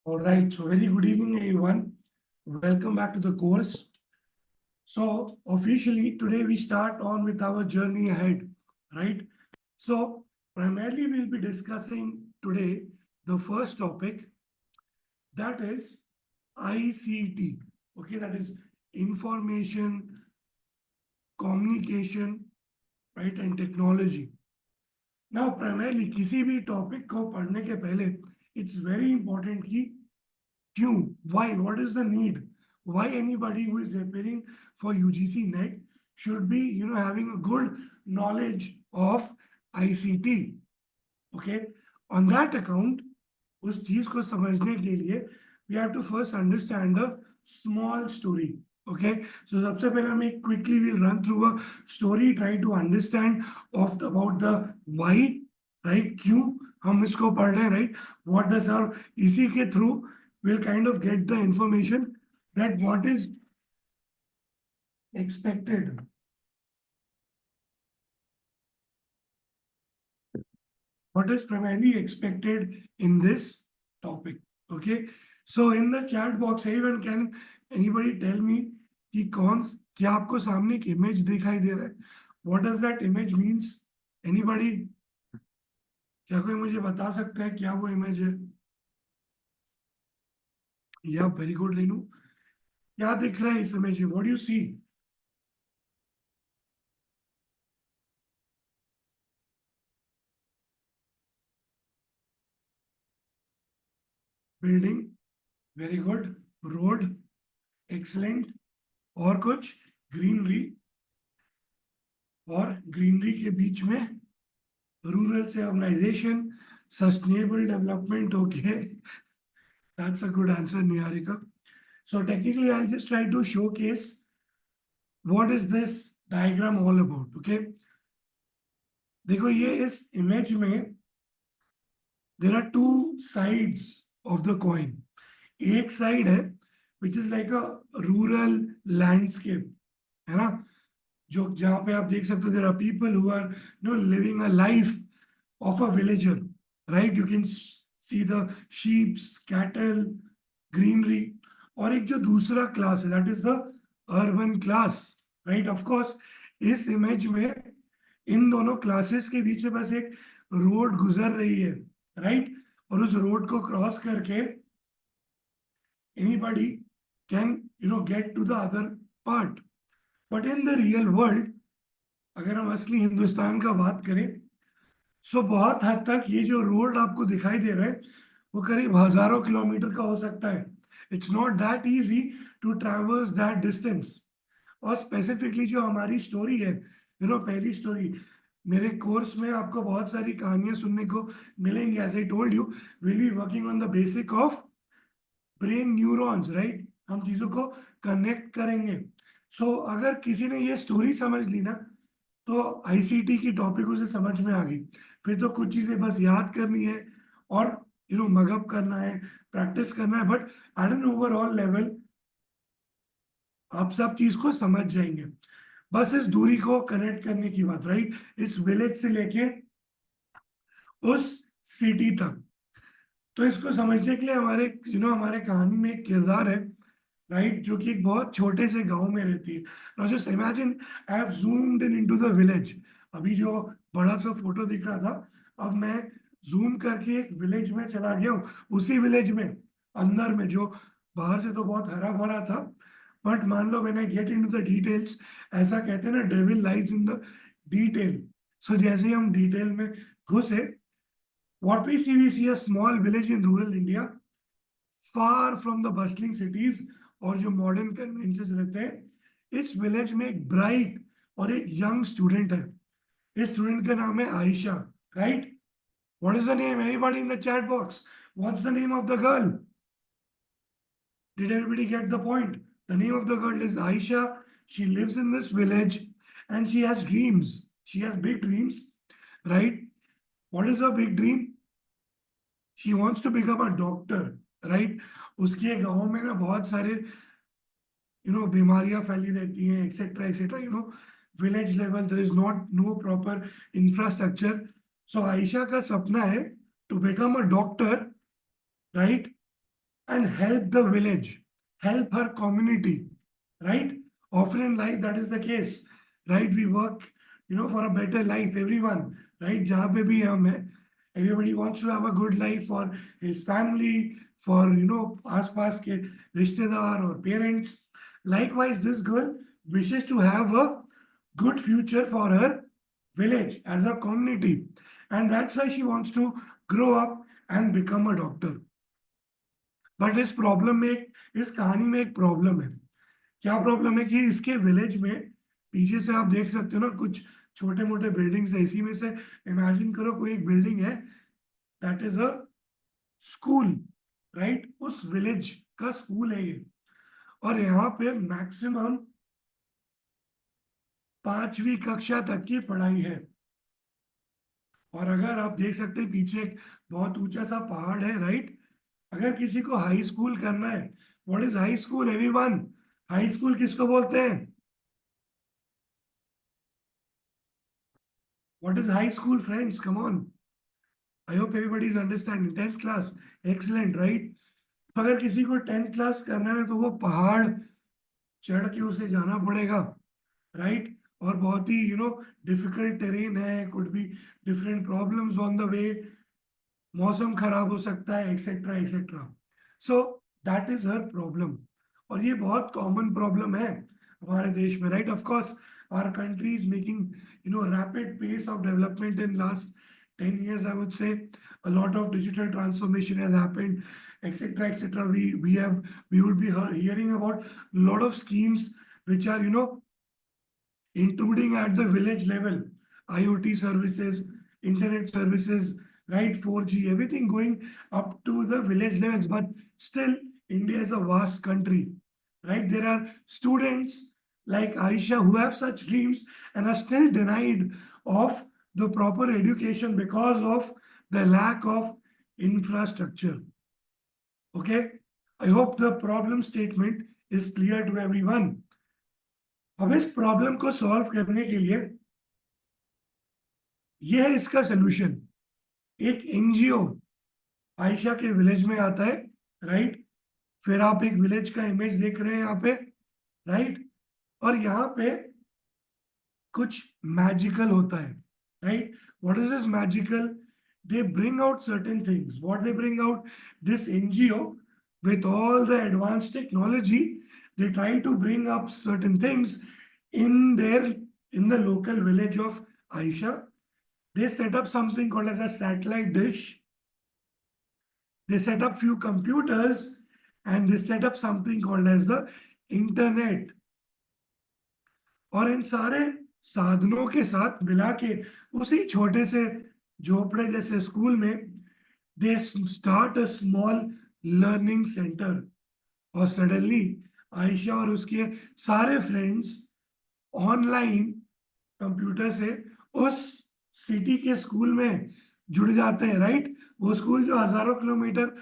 All right, so very good evening, everyone. Welcome back to the course. So, officially, today we start on with our journey ahead, right? So, primarily, we'll be discussing today the first topic, that is ICT. Okay, that is information, communication, right, and technology. Now, primarily, किसी भी topic को पढ़ने के पहले it's very important कि क्यों, why, what is the need, why anybody who is appearing for UGC NET should be having a good knowledge of ICT. Okay, on that account, उस चीज को समझने के लिए we have to first understand a small story. Okay, so सबसे पहले हम एक quickly we'll run through a story, try to understand about the why, right, क्यों हम इसको पढ़ रहे हैं, right, what does our, इसी के through we'll kind of get the information that what is expected. What is primarily expected in this topic. Okay, so in the chat box, everyone, can anybody tell me कि क्या आपको सामने एक image दिखाई दे रहा है? What does that image means? Anybody? क्या कोई मुझे बता सकता है क्या वो इमेज है? या वेरी गुड रेनू, क्या दिख रहा है इस इमेज में? What do you see? Building, very good, road, excellent, और कुछ? ग्रीनरी, और ग्रीनरी के बीच में रूरल से urbanisation, sustainable development. Okay, that's a good answer, Niharika. So technically, I'll just try to showcase what is this diagram all about. Okay, देखो ये इस image में there are two sides of the coin. एक side है which is like a rural landscape, है ना, जो जहाँ पे आप देख सकते हो there are people who are living a life of a villager, right? You can see the sheep, cattle, greenery. और एक जो दूसरा क्लास है that is the urban class, right? Of course, इस इमेज में इन दोनों क्लासेस के बीच में बस एक रोड गुजर रही है, right? और उस रोड को क्रॉस करके anybody can get to the other part. But in the real world, अगर हम असली हिंदुस्तान का बात करें, सो बहुत हद तक ये जो रोड आपको दिखाई दे रहा है वो करीब हजारों किलोमीटर का हो सकता है. It's not that easy to traverse that distance. और स्पेसिफिकली जो हमारी स्टोरी है, पहली स्टोरी, मेरे कोर्स में आपको बहुत सारी कहानियां सुनने को मिलेंगी. As I told you, will be working on the basic of brain neurons, right? हम चीजों को कनेक्ट करेंगे. सो अगर किसी ने ये स्टोरी समझ ली ना, तो आईसीटी की टॉपिक उसे समझ में आ गई. फिर तो कुछ चीजें बस याद करनी है और मगअप करना है, प्रैक्टिस करना है, but at an overall level आप सब चीज को समझ जाएंगे. बस इस दूरी को कनेक्ट करने की बात, राइट? इस विलेज से लेके उस सिटी तक. तो इसको समझने के लिए हमारे हमारे कहानी में एक किरदार है, राइट, जो कि एक बहुत छोटे से गांव में रहती है. Now just imagine, I have zoomed in into the village. अभी जो बड़ा सा फोटो दिख रहा था, अब मैं जूम करके एक विलेज में चला गया हूँ. उसी विलेज में अंदर में, जो बाहर से तो बहुत हरा भरा था, बट मान लो when I get into the details, ऐसा कहते हैं ना, devil lies in the detail. So जैसे ही हम डिटेल में घुसे, what we see a small village in rural India, far from the bustling cities और जो मॉडर्न कन्वेंशंस रहते हैं. इस विलेज में एक ब्राइट और एक यंग स्टूडेंट है. इस स्टूडेंट का नाम है Ayesha, right? What is the name? Anybody in the chat box? What's the name of the girl? Did everybody get the point? The name of the girl is Aisha. She lives in this village and she has dreams. She has big dreams, right? What is her big dream? She wants to become a doctor, right? उसके गांव में ना बहुत सारे बीमारियां फैली रहती हैं, etcetera etcetera. Village level there is not no proper infrastructure. So Ayesha का सपना है to become a doctor, right? and help the village, help her community, right? Often in life, that is the case, right? We work, for a better life, everyone, right? जहाँ पे भी हम हैं, everybody wants to have a good life for his family, for, आसपास के रिश्तेदार or parents. Likewise, this girl wishes to have a good future for her village as a community. And that's why she wants to grow up and become a doctor. But इस कहानी में एक problem है। क्या problem है कि इसके village में पीछे से आप देख सकते हो ना, कुछ छोटे मोटे बिल्डिंग्स है। इसी में से इमेजिन करो कोई एक बिल्डिंग है, that is a school, right? उस विलेज का स्कूल है ये। और यहाँ पे मैक्सिमम 5वीं कक्षा तक की पढ़ाई है। और अगर आप देख सकते हैं पीछे एक बहुत ऊंचा सा पहाड़ है, राइट? अगर किसी को हाई स्कूल करना है, what is high school everyone? High school किसको बोलते हैं? What is high school friends? Come on, I hope everybody is understanding. 10th class, excellent, right? तो अगर किसी को 10th क्लास करना है तो वो पहाड़ चढ़ के उसे जाना पड़ेगा, राइट? और बहुत ही डिफिकल्ट टेरेन है, could be different problems on the way, मौसम खराब हो सकता है, etcetera etcetera. So that is her problem. और ये बहुत कॉमन प्रॉब्लम है हमारे देश में, right? Of course our country is making rapid pace of development in last 10 years, I would say. A lot of digital transformation has happened, etc etc. We would be hearing about a lot of schemes which are including at the village level, IoT services, internet services, right? 4G, everything going up to the village levels. But still, India is a vast country, right? There are students like Aisha who have such dreams and are still denied of the proper education because of the lack of infrastructure. Okay? I hope the problem statement is clear to everyone. अब इस problem को solve करने के लिए यह है इसका solution. एक एनजीओ आयशा के विलेज में आता है, राइट? फिर आप एक विलेज का इमेज देख रहे हैं यहाँ पे, राइट? और यहाँ पे कुछ मैजिकल होता है, right? What is this magical? They bring out certain things. What they bring out? This NGO with all the advanced technology, they try to bring up certain things in the local village of Aisha. They set up something called as a satellite dish. They set up few computers and they set up something called as the internet. और इन सारे साधनों के साथ मिला के उसी छोटे से झोपड़े जैसे स्कूल में they start a small learning centre. और सडनली आयशा और उसके सारे फ्रेंड्स ऑनलाइन कंप्यूटर से उस सिटी के स्कूल में जुड़ जाते हैं, राइट? वो स्कूल जो हजारों किलोमीटर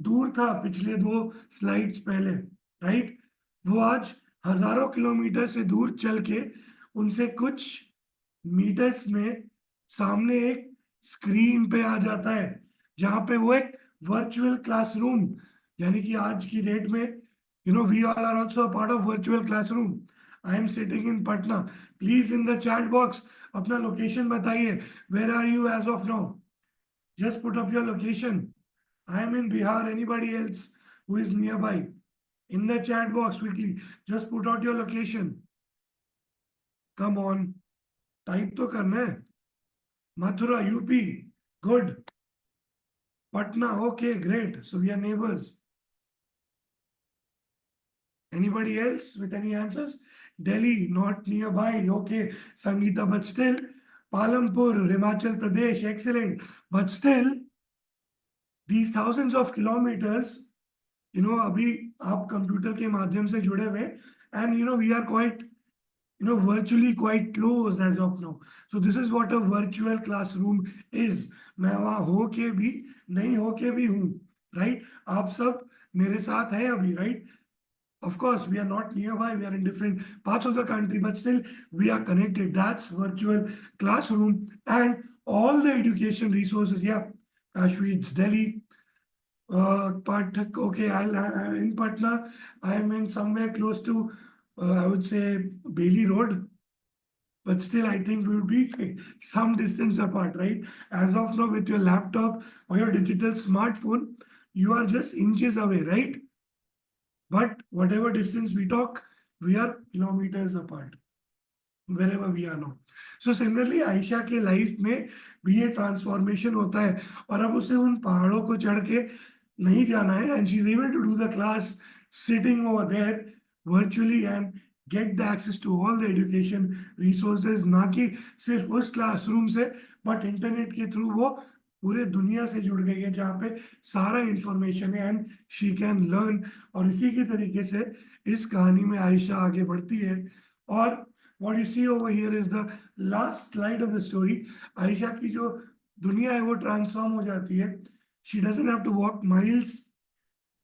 दूर था पिछले 2 स्लाइड्स पहले, राइट? वो आज हजारों किलोमीटर से दूर चल के उनसे कुछ मीटर्स में सामने एक स्क्रीन पे आ जाता है, जहां पे वो एक वर्चुअल क्लासरूम, यानी कि आज की डेट में we all are also part of virtual classroom. I am sitting in Patna. Please in the chat box अपना लोकेशन बताइए, where are you as of now? Just put up your location. I am in Bihar, anybody else who is nearby? In the chat box quickly just put out your location. Come on, type तो करना है। Mathura, UP, good. Patna, okay, great. So we are neighbors. Anybody else with any answers? Delhi, not nearby. Okay, Sangeeta, but still. Palampur, Himachal Pradesh, excellent. But still, these thousands of kilometers, अभी आप computer के माध्यम से जुड़े हुए, and we are quite virtually quite close as of now. So this is what a virtual classroom is. मैं वहां हो के भी नहीं हो के भी हूँ, right? आप सब मेरे साथ हैं अभी, right? Of course, we are not nearby, we are in different parts of the country, but still we are connected. That's virtual classroom and all the education resources. Yeah, Kashmir, it's Delhi. Pathak, okay, in Patna, I am in somewhere close to, I would say, Bailey Road, but still, I think we would be some distance apart, right? As of now, with your laptop or your digital smartphone, you are just inches away, right? But whatever distance we talk, we are kilometers apart, wherever we are now. So similarly, Ayesha के life में भी ये transformation होता है और अब उसे उन पहाड़ों को चढ़ के नहीं जाना है and she is able to do the class sitting over there virtually and get the access to all the education resources ना कि सिर्फ उस क्लासरूम से बट इंटरनेट के थ्रू वो पूरे दुनिया से जुड़ गई है जहाँ पे सारा इंफॉर्मेशन है एंड शी कैन लर्न। और इसी के तरीके से इस कहानी में आयशा आगे बढ़ती है और what you see over here is the last slide of the story. Ayesha की जो दुनिया है वो ट्रांसफॉर्म हो जाती है. She doesn't have to walk miles,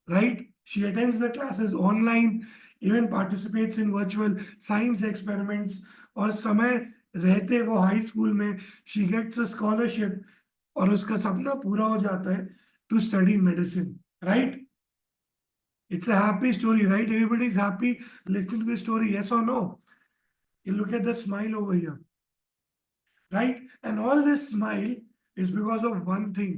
right? She attends the classes online, even participates in virtual science experiments. और समय रहते वो हाई स्कूल में she gets a scholarship और उसका सपना पूरा हो जाता है to study medicine, right? It's a happy story, right? Everybody is happy listening to the story, yes or no? You look at the smile over here, right? And all this smile is because of one thing,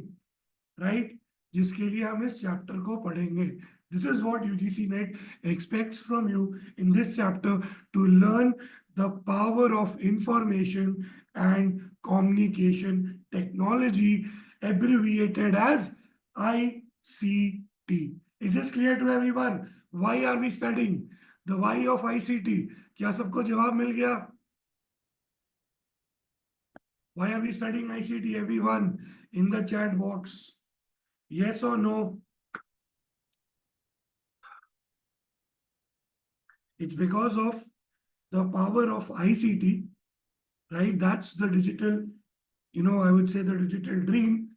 right? जिसके लिए हम इस chapter को पढ़ेंगे. This is what UGC NET expects from you in this chapter, to learn the power of information and communication technology, abbreviated as ICT. Is this clear to everyone? Why are we studying the why of ICT? क्या सबको जवाब मिल गया? Why are we studying ICT, everyone? In the chat box. Yes or no? It's because of the power of ICT, right? That's the digital, I would say the digital dream,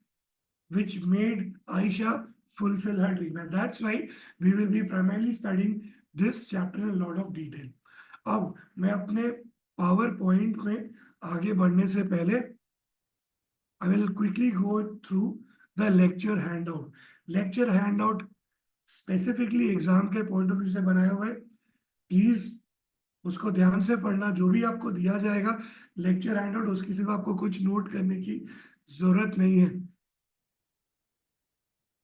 which made Aisha fulfill her dream. And that's why we will be primarily studying this chapter in a lot of detail. अब मैं अपने power point में आगे बढ़ने से पहले I will quickly go through the lecture handout. Lecture handout specifically exam के point of view से बनाया हुआ है. प्लीज उसको ध्यान से पढ़ना. जो भी आपको दिया जाएगा लेक्चर हैंडआउट, उसकी सिर्फ आपको कुछ नोट करने की जरूरत नहीं है,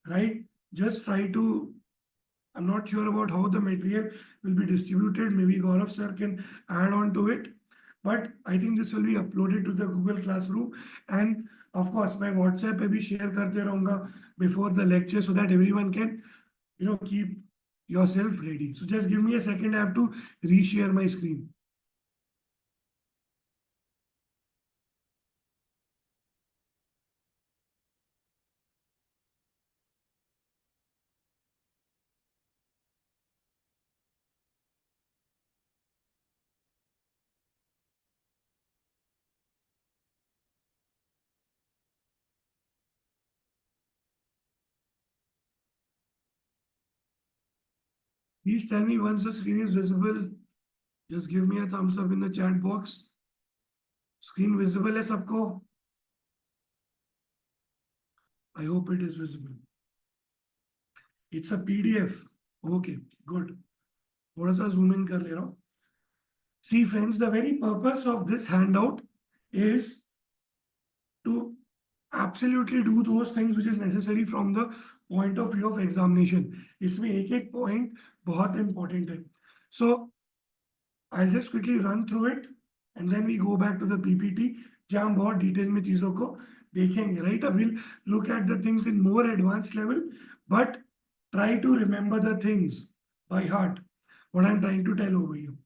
right? Just try to, I'm not sure about how the material will be distributed. Maybe Gaurav sir can add on to it. But I think this will be uploaded to the Google Classroom. And of course, my WhatsApp पे भी share करते रहूँगा before the lecture so that everyone can, keep yourself ready. So just give me a second. I have to reshare my screen. Please tell me once the screen is visible. Just give me a thumbs up in the chat box. Screen visible है सबको? I hope it is visible. It's a PDF. Okay, good. थोड़ा सा zoom in कर ले रहा हूँ. See friends, the very purpose of this handout is to absolutely do those things which is necessary from the point of view of examination. इसमें एक एक point बहुत important है. So I'll just quickly run through it and then we go back to the PPT जहाँ हम बहुत detail में चीजों को देखेंगे, right? I will look at the things in more advanced level, but try to remember the things by heart, what I'm trying to tell over you.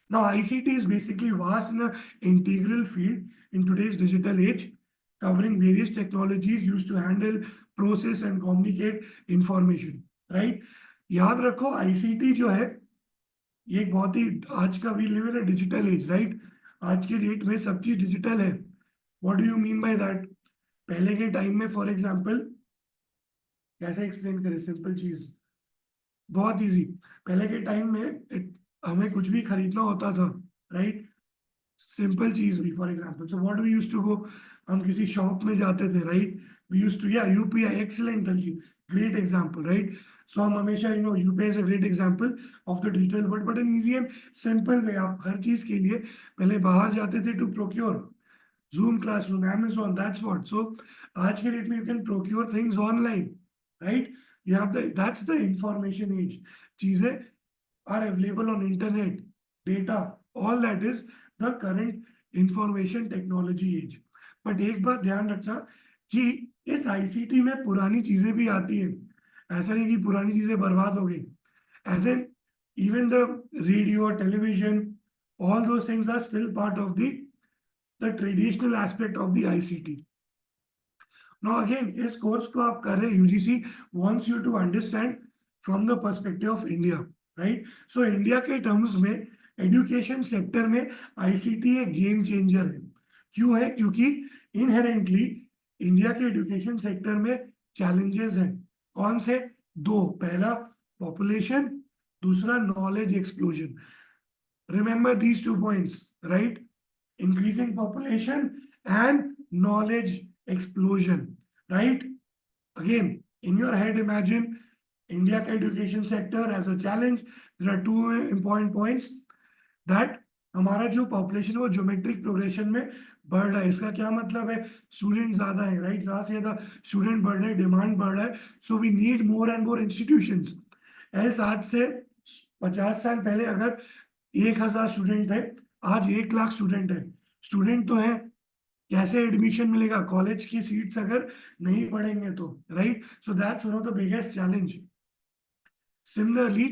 Now, ICT is basically vast and an integral field in today's digital age, covering various technologies used to handle, process and communicate information, right? याद रखो ICT जो है ये एक बहुत ही आज का, we live in a digital age, right? आज के डेट में सब चीज डिजिटल है. व्हाट डू यू मीन बाय दैट? पहले के टाइम में फॉर एग्जांपल कैसे एक्सप्लेन करें सिंपल चीज, बहुत इजी. पहले के टाइम में हमें कुछ भी खरीदना होता था, राइट? सिंपल चीज भी, for example, so what we used to go, हम किसी शॉप में जाते थे, राइट? वी यूज टू, या UPI, excellent Daljeet, great example, right? So हम हमेशा, UPI is a great example of the digital world, but an easy and simple way. आप हर चीज के लिए पहले बाहर जाते थे to procure, Zoom classroom, Amazon, that's what. So आज के डेट में you can procure things online, right? You have that's the information age. चीजें are available on internet, data, all that is the current information technology age. But एक बात ध्यान रखना कि इस आईसीटी में पुरानी चीजें भी आती हैं। ऐसा नहीं कि पुरानी चीजें बर्बाद हो गई। As in, even the radio, television, all those things are still part of the traditional aspect of the ICT. Now again, इस कोर्स को आप कर रहे हैं, UGC wants you to understand from the perspective of India, right? So India के terms में education sector में ICT एक गेम चेंजर है। क्यों है? क्योंकि इनहेरेंटली इंडिया के एजुकेशन सेक्टर में चैलेंजेस हैं। कौन से? दो। पहला पॉपुलेशन, दूसरा knowledge explosion. Remember these 2 points, right? Increasing population and knowledge explosion, right? Again, in your head, imagine India ka education sector as a challenge. There are two important points that हमारा जो population वो geometric progression में बढ़ रहा है। इसका क्या मतलब है? स्टूडेंट ज्यादा है, राइट? ज्यादा से ज्यादा स्टूडेंट बढ़ रहे हैं, डिमांड बढ़ रहा है, so we need more and more institutions. Else आज से 50 साल पहले अगर 1,000 स्टूडेंट थे, आज 1 लाख स्टूडेंट है। स्टूडेंट तो है, कैसे एडमिशन मिलेगा? कॉलेज की सीट्स अगर नहीं बढ़ेंगे तो, right? So that's one of the biggest challenge. Similarly,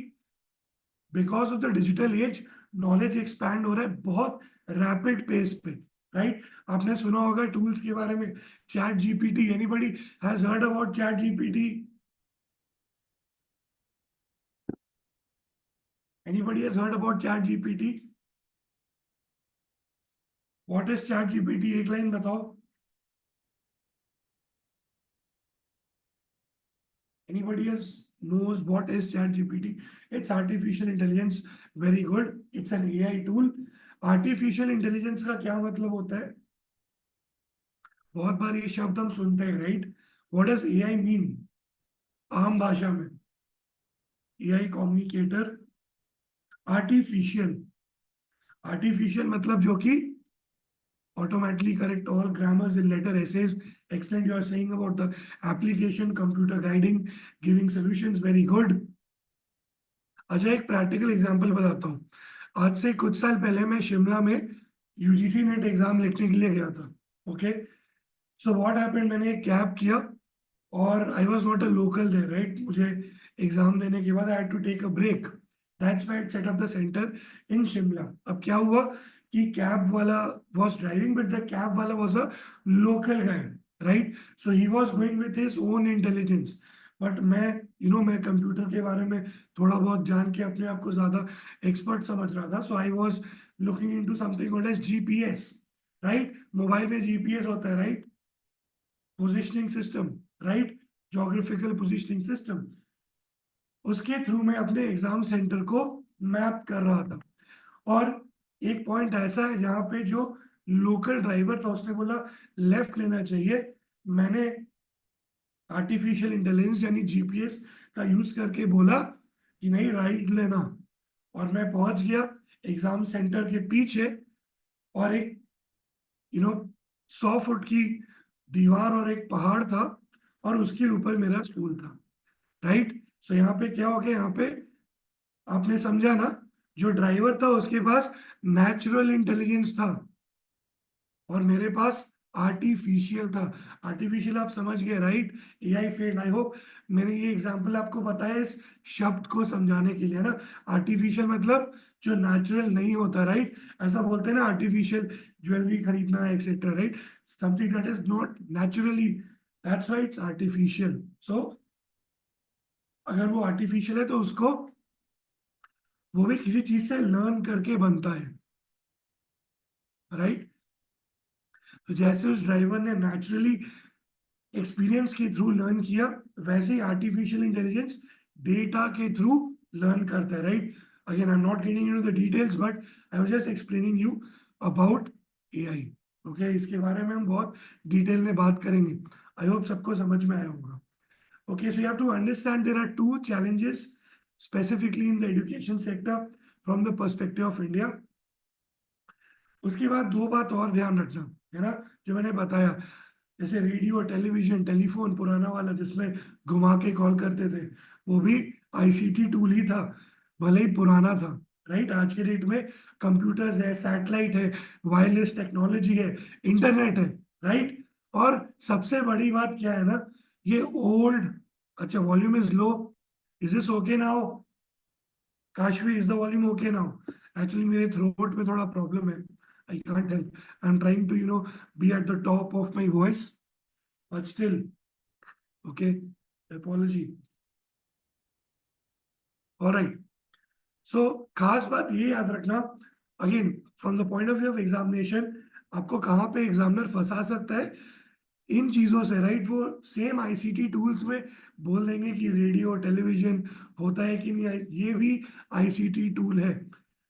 because of the digital age, knowledge expand हो रहा है बहुत रैपिड पेस पे, राइट? आपने सुना होगा टूल्स के बारे में, chat GPT. Anybody has heard about chat GPT? Anybody has heard about chat GPT? What is chat GPT? एक लाइन बताओ। Anybody else knows what is ChatGPT? It's artificial intelligence. Very good. It's an AI tool. Artificial intelligence का क्या मतलब होता है? बहुत बार ये शब्द हम सुनते हैं, right? What does AI mean? आम भाषा में AI कम्युनिकेटर, आर्टिफिशियल। आर्टिफिशियल मतलब जो कि automatically correct all grammars in letter essays. Excellent. You are saying about the application, computer guiding, giving solutions. Very good. अच्छा, एक प्रैक्टिकल एग्जांपल बताता हूँ। आज से कुछ साल पहले मैं शिमला में यूजीसी नेट एग्जाम लिखने के लिए गया था। ओके, सो व्हाट हैपेंड, मैंने एक कैब किया और I was not a local there, right? मुझे एग्जाम देने के बाद I had to take a break. That's why it set up the centre in Shimla. अब क्या हुआ कि कैब वाला was driving, but the cab वाला was a local guy, right? So he was going with his own intelligence. But मैं, मैं computer के बारे में थोड़ा बहुत जान के अपने आप को ज्यादा एक्सपर्ट समझ रहा था। So I was looking into something called as GPS, right? Mobile में जीपीएस होता है, right? Positioning system, right? Geographical positioning system. उसके थ्रू मैं अपने एग्जाम सेंटर को मैप कर रहा था। और एक पॉइंट ऐसा है जहां पे जो लोकल ड्राइवर था उसने बोला लेफ्ट लेना चाहिए। मैंने आर्टिफिशियल इंटेलिजेंस यानी जीपीएस का यूज करके बोला कि नहीं, राइट लेना। और मैं पहुंच गया एग्जाम सेंटर के पीछे, और एक 100 फुट की दीवार और एक पहाड़ था, और उसके ऊपर मेरा स्कूल था, राइट? सो यहाँ पे क्या हो गया? यहाँ पे आपने समझा ना, जो ड्राइवर था उसके पास नेचुरल इंटेलिजेंस था और मेरे पास आर्टिफिशियल था। आर्टिफिशियल आप समझ गए, right? AI fail. I hope मैंने ये एग्जांपल आपको बताया इस शब्द को समझाने के लिए ना। आर्टिफिशियल मतलब जो नेचुरल नहीं होता, राइट? ऐसा बोलते हैं ना, आर्टिफिशियल ज्वेलरी खरीदना है etcetera, right? Something that is not naturally, that's why it's artificial. So अगर वो आर्टिफिशियल है तो उसको, वो भी किसी चीज से लर्न करके बनता है, राइट? तो जैसे उस ड्राइवर ने नेचुरली एक्सपीरियंस के थ्रू लर्न किया, वैसे ही आर्टिफिशियल इंटेलिजेंस डेटा के थ्रू लर्न करता है, right? Again I am not getting into the details, but I was just explaining you about AI. Okay, इसके बारे में हम बहुत डिटेल में बात करेंगे। आई होप सबको समझ में आया होगा। Okay, so you have to understand there are two challenges specifically in the education sector from the perspective of India. उसके बाद दो बात और ध्यान रखना है ना, जो मैंने बताया, जैसे रेडियो, टेलीविजन, टेलीफोन पुराना वाला जिसमें घुमा के कॉल करते थे, वो भी आईसीटी टूल ही था, भले ही पुराना था। राइट, आज के डेट में कंप्यूटर्स है, सैटेलाइट है, वायरलेस टेक्नोलॉजी है, इंटरनेट है। राइट, और सबसे बड़ी बात क्या है ना, ये ओल्ड। अच्छा, volume is low, is this okay now? Kashvi, is the volume okay now? Actually मेरे थ्रोट में थोड़ा प्रॉब्लम है, I can't help. I'm trying to, be at the top of my voice, but still, okay. Apology. All right. So, खास बात ये याद रखना, again from the point of view of examination, आपको कहाँ पे एग्जामिनर फंसा सकता है इन चीजों से। राइट, वो सेम आईसीटी टूल्स में बोल देंगे कि रेडियो टेलीविजन होता है कि नहीं, ये भी आईसीटी टूल है।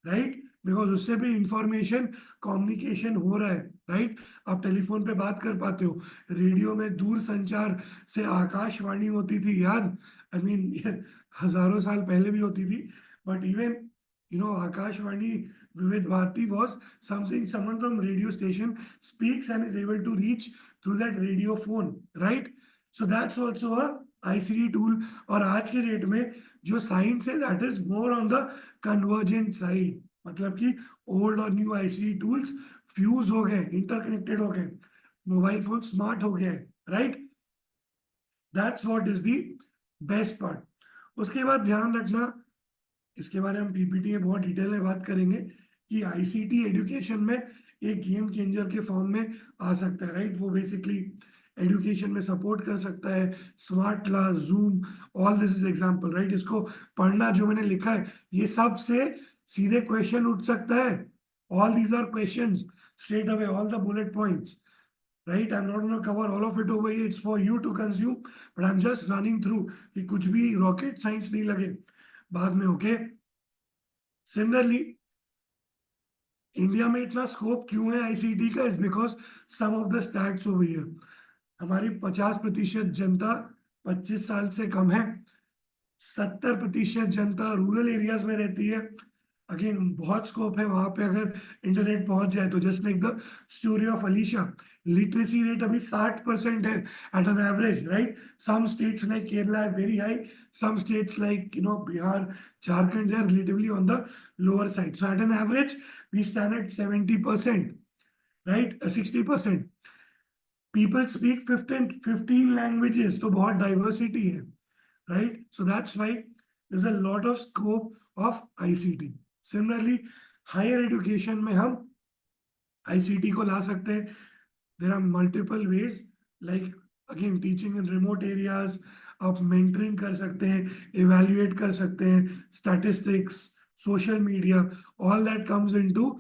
राइट, बिकॉज उससे भी इंफॉर्मेशन कम्युनिकेशन हो रहा है। राइट, आप टेलीफोन पे बात कर पाते हो, रेडियो में दूर संचार से आकाशवाणी होती थी, याद? आई मीन हजारों साल पहले भी होती थी, बट इवन आकाशवाणी विविध Bharti was something, someone from radio station speaks and is able to reach through that radio phone, right? So that's also a ICT tool. और आज के डेट में जो साइंस है, that is more on the convergent side, मतलब कि old और न्यू आईसीटी टूल्स फ्यूज हो गए, इंटरकनेक्टेड हो गए, मोबाइल फोन स्मार्ट हो गए। Right, that's what is the best part. उसके बाद ध्यान रखना, इसके बारे में हम पीपीटी में बहुत डिटेल में बात करेंगे कि आईसीटी एजुकेशन में एक गेम चेंजर के फॉर्म में आ सकता है। राइट, वो बेसिकली एजुकेशन में सपोर्ट कर सकता है, smart class, zoom, all this is example. Right, इसको पढ़ना जो मैंने लिखा है, ये सब से सीधे क्वेश्चन उठ सकता है। All these are questions straight away, all the bullet points. Right, I'm not going to cover all of it over here, it's for you to consume, but I'm just running through कि कुछ भी rocket science नहीं लगे बाद में। Okay, similarly India में इतना scope क्यों है आईसीटी का? Is because some of the stats over here, हमारी 50% जनता 25 साल से कम है, 70% जनता रूरल एरियाज में रहती है। अगेन बहुत स्कोप है वहां पे, अगर इंटरनेट पहुंच जाए तो। Just like the story of Alisha, literacy rate अभी 60% है at an average. Right, some states like Kerala है very high, some states like Bihar, Jharkhand, they are relatively on the lower side. So at an average we stand at 70%, right, 60%। People speak 15 languages, तो बहुत diversity है। right? So that's why there's a lot of scope of ICT. Similarly, higher education में हम ICT को ला सकते हैं। There are multiple ways, like again teaching in remote areas, आप mentoring कर सकते हैं, evaluate कर सकते हैं, statistics, social media, all that comes into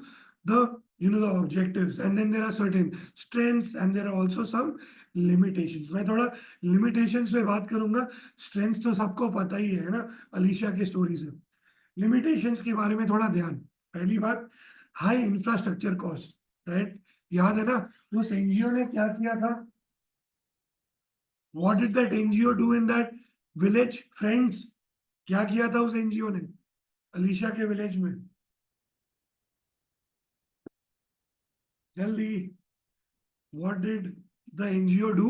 the the objectives, and then there are certain strengths and there are also some limitations. मैं थोड़ा limitations पे बात करूंगा, strengths तो सबको पता ही है ना, अलीशा के स्टोरी से। limitations के बारे में थोड़ा ध्यान। पहली बात, high infrastructure cost, right? याद है ना उस एनजीओ ने क्या किया था? What did that NGO do in that village? Friends, क्या किया था उस एनजीओ ने अलीशा के विलेज में? जल्दी, what did the NGO do?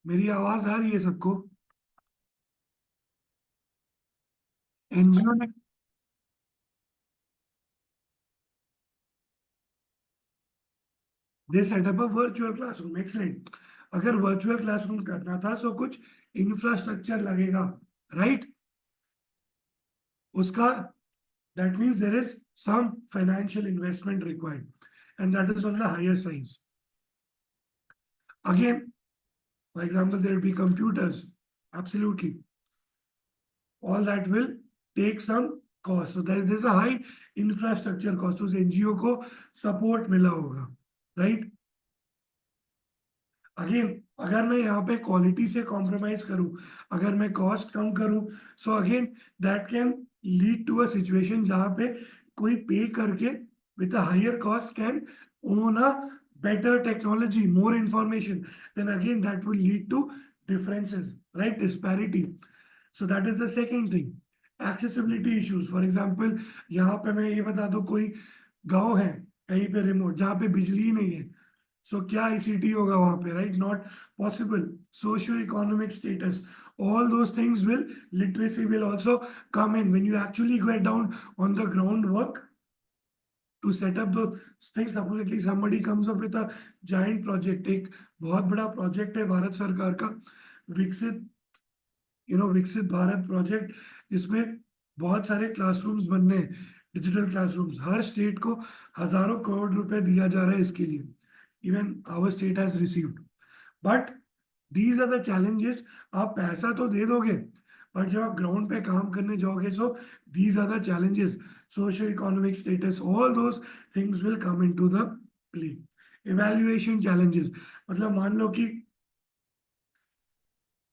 मेरी आवाज आ रही है सबको? एनजीओ ने दे setup a virtual classroom. Excellent. अगर वर्चुअल क्लासरूम करना था तो कुछ इंफ्रास्ट्रक्चर लगेगा, राइट? उसका, that means there is some financial investment required, and that is on the higher size. Again, for example, there will be computers, absolutely. All that will take some cost. So there's a high infrastructure cost. उस NGO को support मिला होगा, right? Again, अगर मैं यहाँ पे quality से compromise करूं, अगर मैं कॉस्ट कम करूं, so again that can lead to a situation जहां पे कोई पे करके with a higher cost can own a better technology, more information, then again that will lead to differences, right? Disparity. So that is the second thing. Accessibility issues. For example, यहाँ पे मैं ये बता दूं, कोई गांव है कहीं पे रिमोट जहाँ पे बिजली ही नहीं है, सो क्या आईसीटी होगा वहां पे, right? Not possible. Socio economic status, all those things will, literacy will also come in when you actually get down on the groundwork to set up those things. Supposedly somebody comes up with a giant project, एक बहुत बड़ा project है भारत सरकार का, विकसित विकसित Bharat project, जिसमें बहुत सारे क्लासरूम्स बनने हैं, डिजिटल क्लासरूम्स. हर स्टेट को हजारों करोड़ रुपए दिया जा रहा है इसके लिए. Even our state has received. But these are the challenges. आप पैसा तो दे दोगे, बट जब आप ग्राउंड पे काम करने जाओगे, so these are the challenges. Socio economic status, all those things will come into the play. Evaluation challenges, मतलब मान लो कि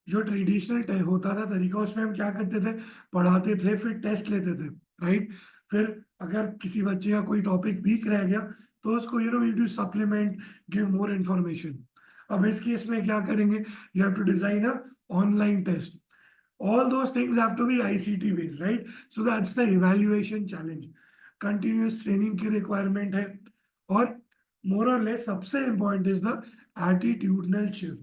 जो ट्रेडिशनल होता था तरीका, उसमें हम क्या करते थे, पढ़ाते थे फिर टेस्ट लेते थे, राइट? फिर अगर किसी बच्चे का कोई टॉपिक वीक रह गया तो उसको you to supplement, give more information. अब इस केस में क्या करेंगे, you have to design a online test. All those things have to be ICT based, right? So that's the evaluation challenge. Continuous training की requirement है. और more or less सबसे important is the attitudinal shift.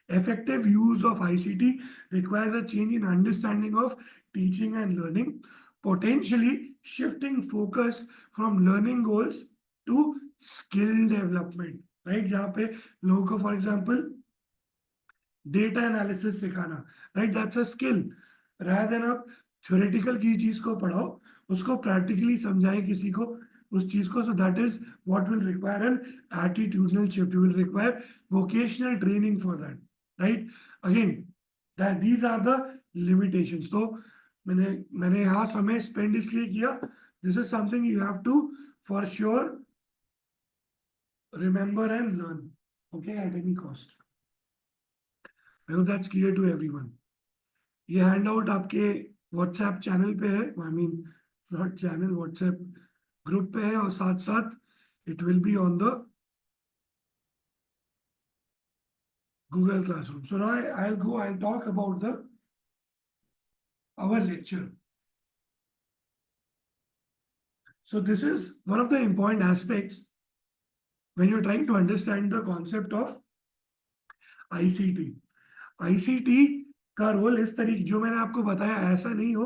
Effective use of ICT requires a change in understanding of teaching and learning, potentially shifting focus from learning goals to skill development, right? जहाँ पे लोगों को, for example, data analysis सिखाना, right? That's a skill. Rather than आप theoretical की चीज को पढ़ाओ, उसको प्रैक्टिकली समझाएं किसी को उस चीज को. So that is what will require an attitudinal shift. You will require vocational training for that, right? Again that these are the limitations. तो मैंने यहाँ समय स्पेंड इसलिए किया, this is something you have to for sure remember and learn, okay, at any cost. I hope that's clear to everyone. ये handout आपके WhatsApp channel पे है, I mean not channel, WhatsApp group पे है, और साथ साथ it will be on the Google classroom. So now I'll talk about the our lecture. So this is one of the important aspects when you're trying to understand the concept of ICT. ICT का role इस तरीके जो मैंने आपको बताया, ऐसा नहीं हो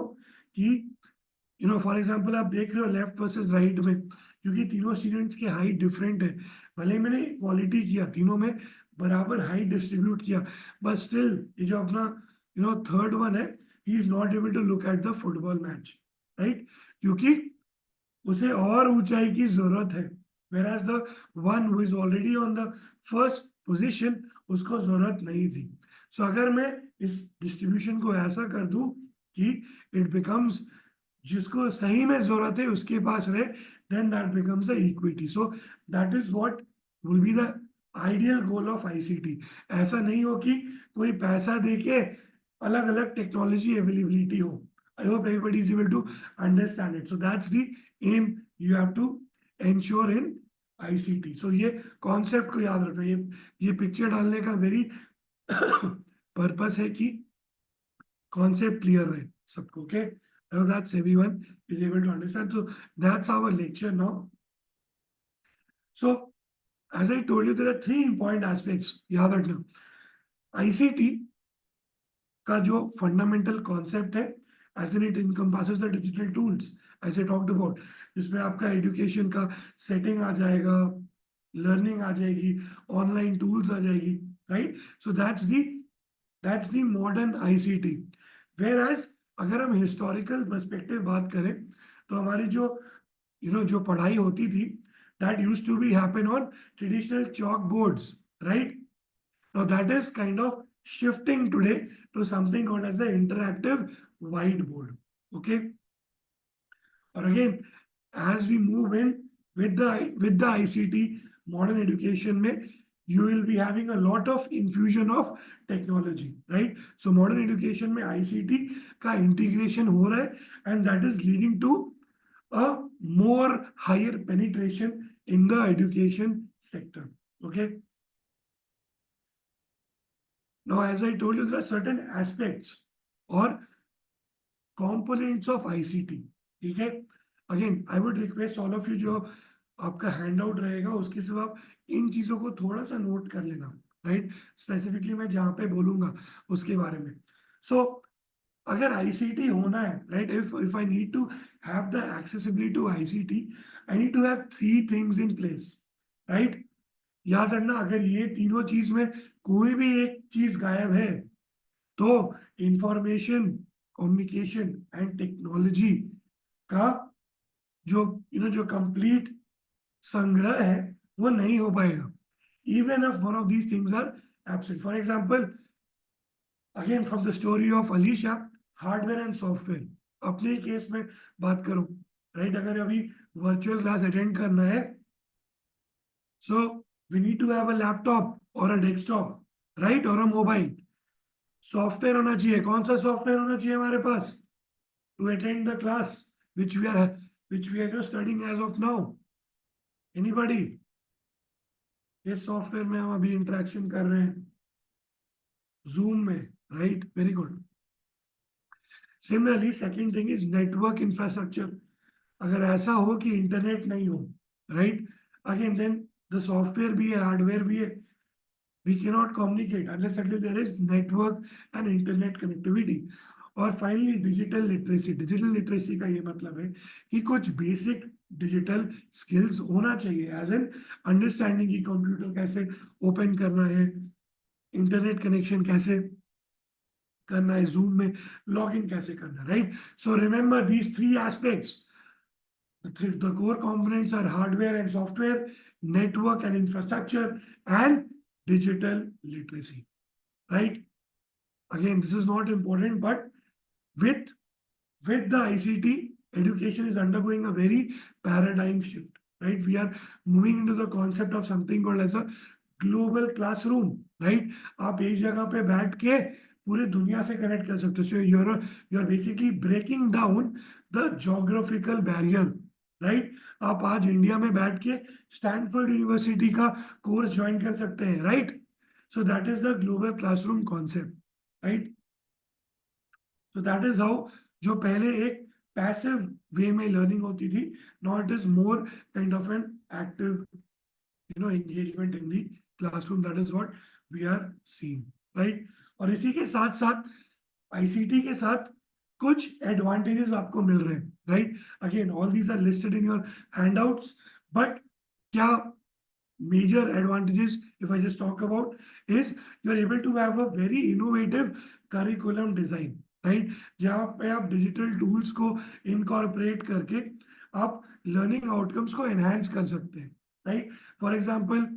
कि फॉर एग्जांपल आप देख रहे हो लेफ्ट वर्सेस राइट में, क्योंकि तीनों स्टूडेंट्स के हाइट डिफरेंट है. भले मैंने क्वालिटी किया, तीनों में बराबर हाइट डिस्ट्रीब्यूट किया, बट स्टिल ये जो अपना थर्ड वन है, he is not able to look at the football match, right? क्योंकि उसे और ऊंचाई की जरूरत है. whereas the one who is already on the first position, उसको जरूरत नहीं थी. सो अगर मैं इस डिस्ट्रीब्यूशन को ऐसा कर दूं कि इट बिकम्स, जिसको सही में जरूरत है उसके पास रहे, then that becomes a equity. So that is what will be the ideal goal of ICT. ऐसा नहीं हो कि कोई पैसा देके अलग अलग टेक्नोलॉजी अवेलेबिलिटी हो. I hope everybody is able to understand it. So that's the aim you have to ensure in ICT. So ये concept को याद रखना. ये picture डालने का very purpose है कि concept clear रहे सबको. Okay, I hope that's everyone is able to understand. So that's our lecture now. So as I told you, there are three important aspects. याद रखना. ICT का जो fundamental concept है, as in it encompasses the digital tools as I talked about, जिसमें आपका education का setting आ जाएगा, learning आ जाएगी, ऑनलाइन टूल्स आ जाएगी, right? So that's the modern ICT. Whereas अगर हम हिस्टोरिकल पर्सपेक्टिव बात करें तो हमारी जो जो पढ़ाई होती थी, that used to be happen on traditional chalk boards, right? Now that is kind of shifting today to something called as an interactive whiteboard. Okay, or again, as we move in with the ICT modern education mein, you will be having a lot of infusion of technology, right? So modern education mein ICT ka integration ho raha hai, and that is leading to a more higher penetration in the education sector. Okay. Now, as I told you, there are certain aspects or components of ICT. ठीक है. Again, I would request all of you, जो आपका hand out रहेगा उसके सिर्फ आप इन चीजों को थोड़ा सा नोट कर लेना, राइट. स्पेसिफिकली मैं जहाँ पे बोलूंगा उसके बारे में. सो अगर आईसीटी होना है, right, if I need to have the accessibility to ICT, I need to have three things in place, right. याद रखना, अगर ये तीनों चीज में कोई भी एक चीज गायब है तो इंफॉर्मेशन, कम्युनिकेशन एंड टेक्नोलॉजी का जो जो कंप्लीट संग्रह है वो नहीं हो पाएगा, even if one of these things are absent. For example, again from the story of Alisha, hardware and software. अपने ही केस में बात करो, राइट. अगर अभी वर्चुअल क्लास अटेंड करना है, so we need to have a laptop और अ डेस्कटॉप, राइट, और अ मोबाइल. सॉफ्टवेयर होना चाहिए. कौन सा सॉफ्टवेयर होना चाहिए हमारे पास to attend the class which we are just studying as of now? Anybody? इस सॉफ्टवेयर में हम अभी इंटरेक्शन कर रहे हैं जूम में, right. Very good. Similarly second thing is network infrastructure. अगर ऐसा हो कि इंटरनेट नहीं हो, right, again then the software भी है, हार्डवेयर भी है, we cannot communicate unless until there is network and internet connectivity. और finally digital literacy. Digital literacy का ये मतलब है कि कुछ बेसिक डिजिटल स्किल्स होना चाहिए, एज एन अंडरस्टैंडिंग कि कंप्यूटर कैसे ओपन करना है, इंटरनेट कनेक्शन कैसे करना है, जूम में लॉग इन कैसे करना है, right. So remember these three aspects. The core components are hardware and software, network and infrastructure, and digital literacy, right. Again, this is not important, but with the ICT, education is undergoing a very paradigm shift, right. We are moving into the concept of something called as a global classroom, right. आप एक जगह पे बैठ के पूरे दुनिया से connect कर सकते हो. So you're basically breaking down the geographical barrier, right. आप आज इंडिया में बैठ के स्टैनफोर्ड यूनिवर्सिटी का कोर्स ज्वाइन कर सकते हैं, right. So that is the global classroom concept, right. So that is how, जो पहले एक पैसिव वे में लर्निंग होती थी, now it is more kind of an active engagement in the classroom. That is what we are seeing, right. और इसी के साथ साथ आईसीटी के साथ कुछ एडवांटेजेस आपको मिल रहे हैं, right. Again all these are listed in your handouts, but क्या major advantages, if I just talk about, is you're able to have a very innovative curriculum design, right. जहाँ पे आप डिजिटल टूल्स को incorporate करके आप learning outcomes को enhance कर सकते हैं, राइट. फॉर एग्जांपल,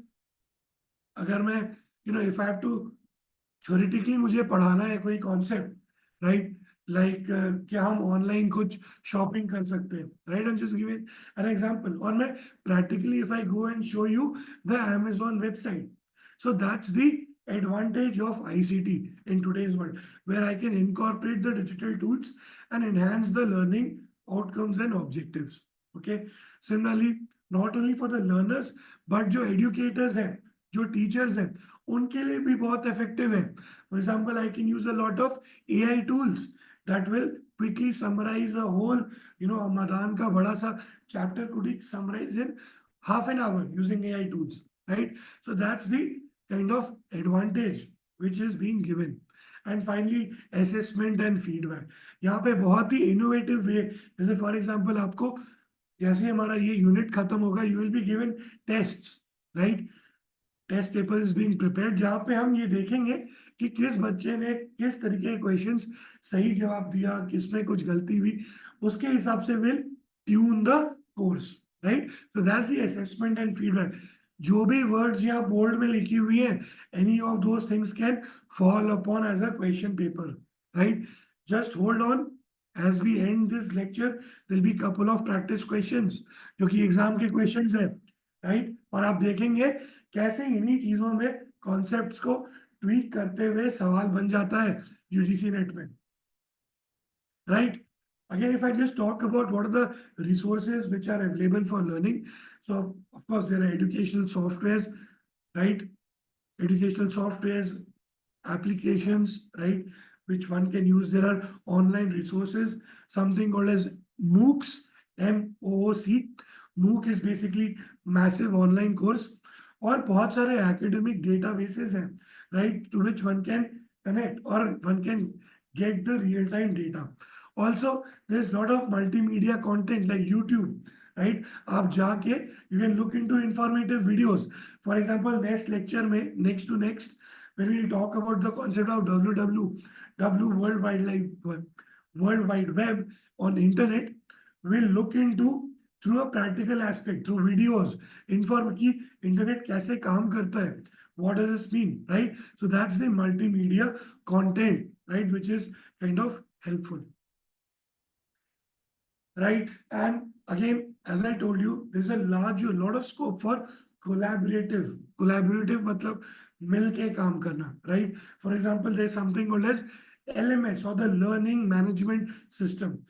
अगर मैं if I have to theoretically मुझे पढ़ाना है कोई कॉन्सेप्ट, राइट, लाइक क्या हम ऑनलाइन कुछ शॉपिंग कर सकते हैं, right. I am just giving an example. और मैं practically if I go and show you the Amazon website, so that's the advantage of ICT in today's world, where I can incorporate the digital tools and enhance the learning outcomes and objectives. Okay. Similarly, not only for the learners, but जो educators हैं, जो teachers हैं, उनके लिए भी बहुत effective है. For example, I can use a lot of AI tools that will quickly summarize a whole, Madan का बड़ा सा chapter could be summarized in half an hour using AI tools, right. So that's the kind of advantage which is being given. And finally, assessment and feedback. यहाँ पे बहुत ही innovative way, जैसे for example आपको जैसे हमारा ये unit खत्म होगा, you will be given tests, right. Test paper is being prepared, जहां पे हम ये देखेंगे कि किस बच्चे ने किस तरीके के क्वेश्चंस सही जवाब दिया, किसमें कुछ गलती हुई, उसके हिसाब से will tune the course, right. So that's the assessment and feedback. जो भी वर्ड्स यहाँ बोल्ड में लिखी हुई है, any of those things can fall upon as a question paper, right. Just hold on, as we end this lecture there'll be couple of practice questions जो कि exam के क्वेश्चंस है, राइट. और आप देखेंगे कैसे इन्हीं चीजों में कॉन्सेप्ट्स को ट्वीक करते हुए सवाल बन जाता है यूजीसी नेट में, right. Again, if I just talk about what are the resources which are available for learning, so of course there are educational softwares, right? Educational softwares, applications, right? Which one can use. There are online resources, something called as MOOCs, MOOC. MOOC is basically massive online course. और बहुत सारे academic databases हैं, right? To which one can connect or one can get the real-time data. Also, there's a lot of multimedia content like YouTube, right? आप जाके you can look into informative videos. For example, next lecture में next to next, when we talk about the concept of WWW, World Wide Web on internet, we'll look into through a practical aspect, through videos, inform कि internet कैसे काम करता है, what does this mean, right? So that's the multimedia content, right, which is kind of helpful, right? And again, as I told you, there's a lot of scope for collaborative मतलब मिल के काम करना, right? For example, there's something called as LMS or the Learning Management System.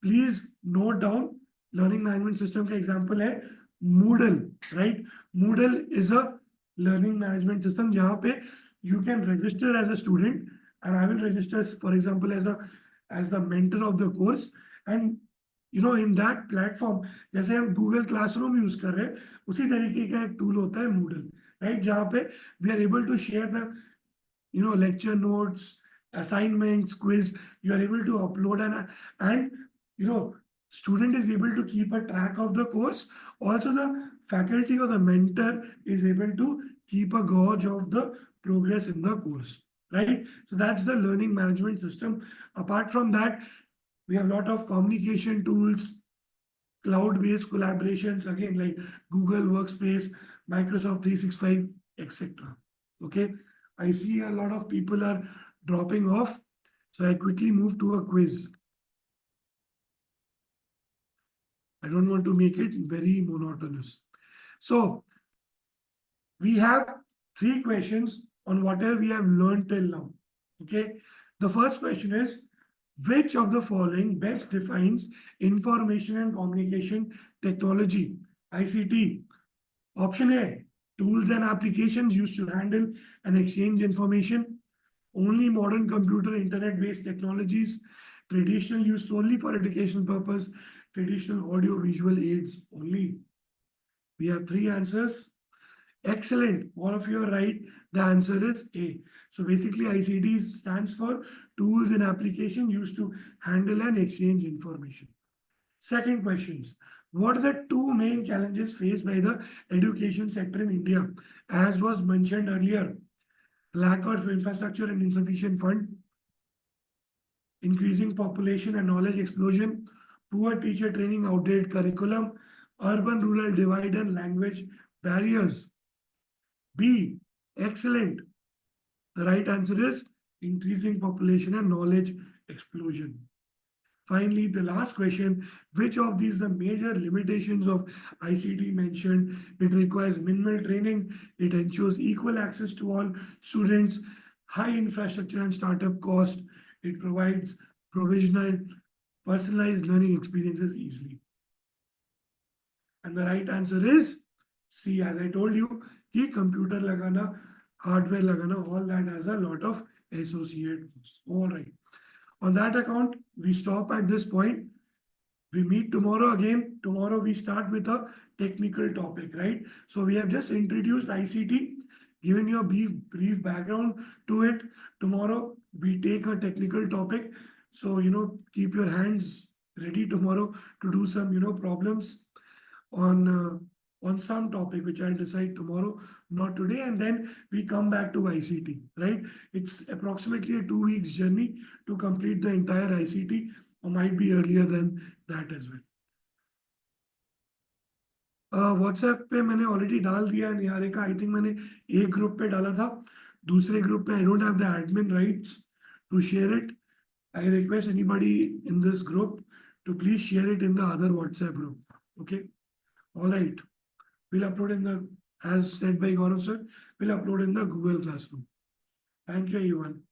Please note down, learning management system का example है Moodle, right? Moodle is a learning management system जहाँ पे you can register as a student, and I will register, for example, as the mentor of the course. And in that platform, जैसे हम Google Classroom use कर रहे हैं, उसी तरीके का एक टूल होता है Moodle, right? जहाँ पे we are able to share the lecture notes, assignments, quiz. You are able to upload and student is able to keep a track of the course. Also, the faculty or the mentor is able to keep a gauge of the progress in the course, right? So that's the learning management system. Apart from that, we have a lot of communication tools, cloud-based collaborations, again, like Google Workspace, Microsoft 365, etc. Okay, I see a lot of people are dropping off, so I quickly move to a quiz. I don't want to make it very monotonous. So we have 3 questions on whatever we have learned till now. Okay, the first question is, which of the following best defines information and communication technology, ICT? Option A, tools and applications used to handle and exchange information. Only modern computer internet-based technologies. Traditional use solely for educational purpose. Traditional audio visual aids only. We have 3 answers. Excellent. All of you are right. The answer is A. So basically, ICT stands for tools and applications used to handle and exchange information. Second questions. What are the 2 main challenges faced by the education sector in India? As was mentioned earlier, lack of infrastructure and insufficient fund, increasing population and knowledge explosion, poor teacher training, outdated curriculum, urban-rural divide and language barriers. B, excellent. The right answer is increasing population and knowledge explosion. Finally, the last question, which of these the major limitations of ICT mentioned? It requires minimal training, it ensures equal access to all students, high infrastructure and startup cost, it provides provisional personalized learning experiences easily. And the right answer is C, as I told you, कि computer लगाना, hardware लगाना, all that has a lot of associated costs. All right. On that account, we stop at this point. We meet tomorrow again. Tomorrow we start with a technical topic, right? So we have just introduced ICT, given you a brief background to it. Tomorrow we take a technical topic. So, keep your hands ready tomorrow to do some, problems on some topic which I'll decide tomorrow, not today, and then we come back to ICT, right? It's approximately a 2 weeks journey to complete the entire ICT, or might be earlier than that as well. WhatsApp पे मैंने already डाल दिया है निहारे का, I think मैंने एक group पे डाला था, दूसरे ग्रुप पे I don't have the admin rights to share it. I request anybody in this group to please share it in the other WhatsApp group. Okay. All right. We'll upload in the, as said by Gaurav sir, we'll upload in the Google Classroom. Thank you, everyone.